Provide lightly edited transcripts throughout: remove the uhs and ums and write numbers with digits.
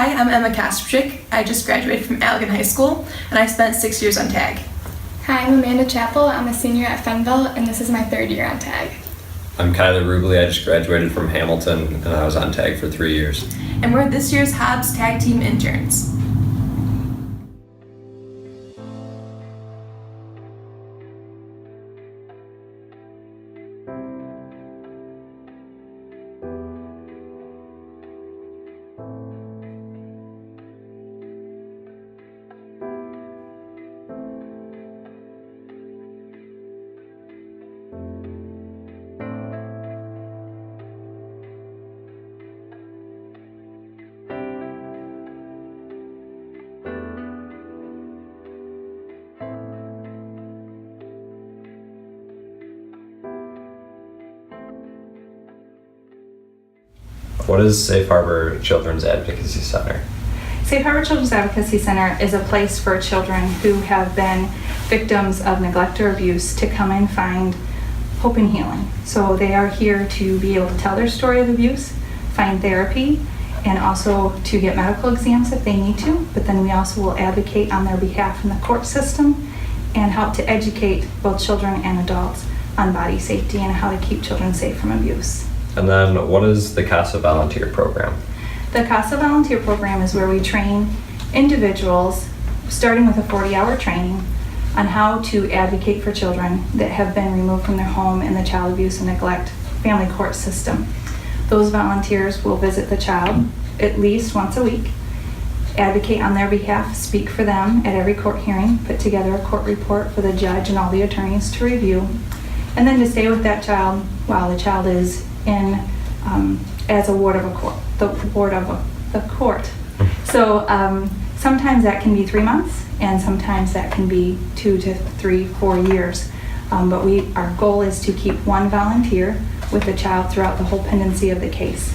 Hi, I'm Emma Kasperczyk. I just graduated from Allegan High School, and I spent 6 years on TAG. Hi, I'm Amanda Chappell. I'm a senior at Fenville, and this is my 3rd year on TAG. I'm Kyler Rubley. I just graduated from Hamilton, and I was on TAG for 3 years. And we're this year's Hobbs Tag Team interns. What is Safe Harbor Children's Advocacy Center? Safe Harbor Children's Advocacy Center is a place for children who have been victims of neglect or abuse to come and find hope and healing. So they are here to be able to tell their story of abuse, find therapy, and also to get medical exams if they need to. But then we also will advocate on their behalf in the court system and help to educate both children and adults on body safety and how to keep children safe from abuse. And then what is the CASA Volunteer Program? The CASA Volunteer Program is where we train individuals, starting with a 40-hour training, on how to advocate for children that have been removed from their home in the child abuse and neglect family court system. Those volunteers will visit the child at least once a week, advocate on their behalf, speak for them at every court hearing, put together a court report for the judge and all the attorneys to review, and then to stay with that child while the child is in as a ward of the court. So sometimes that can be 3 months, and sometimes that can be 2 to 3, 4 years. But our goal is to keep one volunteer with the child throughout the whole pendency of the case.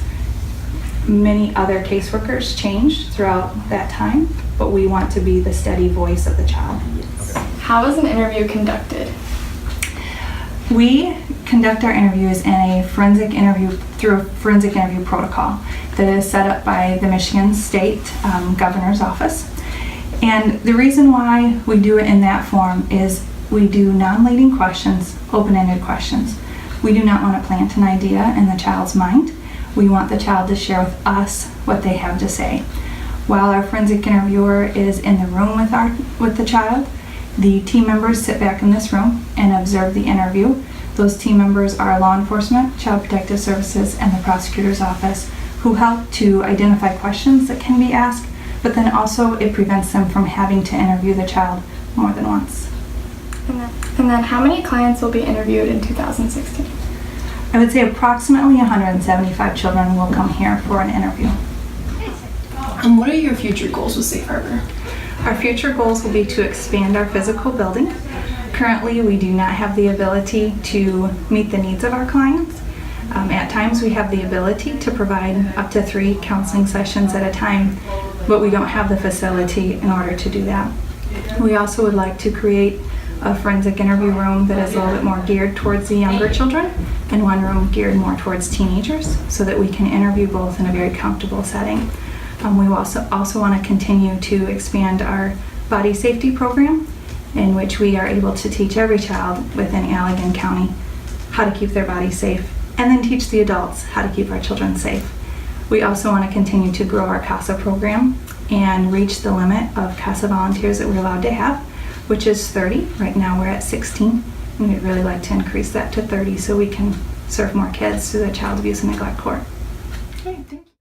Many other caseworkers change throughout that time, but we want to be the steady voice of the child. How is an interview conducted? We conduct our interviews in a forensic interview through a forensic interview protocol that is set up by the Michigan State Governor's Office. And the reason why we do it in that form is we do non-leading questions, open-ended questions. We do not want to plant an idea in the child's mind. We want the child to share with us what they have to say. While our forensic interviewer is in the room with the child, the team members sit back in this room and observe the interview. Those team members are law enforcement, Child Protective Services, and the prosecutor's office, who help to identify questions that can be asked, but then also it prevents them from having to interview the child more than once. And then how many clients will be interviewed in 2016? I would say approximately 175 children will come here for an interview. And what are your future goals with Safe Harbor? Our future goals will be to expand our physical building. Currently, we do not have the ability to meet the needs of our clients. At times, we have the ability to provide up to 3 counseling sessions at a time, but we don't have the facility in order to do that. We also would like to create a forensic interview room that is a little bit more geared towards the younger children, and one room geared more towards teenagers, so that we can interview both in a very comfortable setting. We also want to continue to expand our body safety program, in which we are able to teach every child within Allegan County how to keep their body safe, and then teach the adults how to keep our children safe. We also want to continue to grow our CASA program and reach the limit of CASA volunteers that we're allowed to have, which is 30. Right now we're at 16, and we'd really like to increase that to 30 so we can serve more kids through the child abuse and neglect court. Okay, thank you.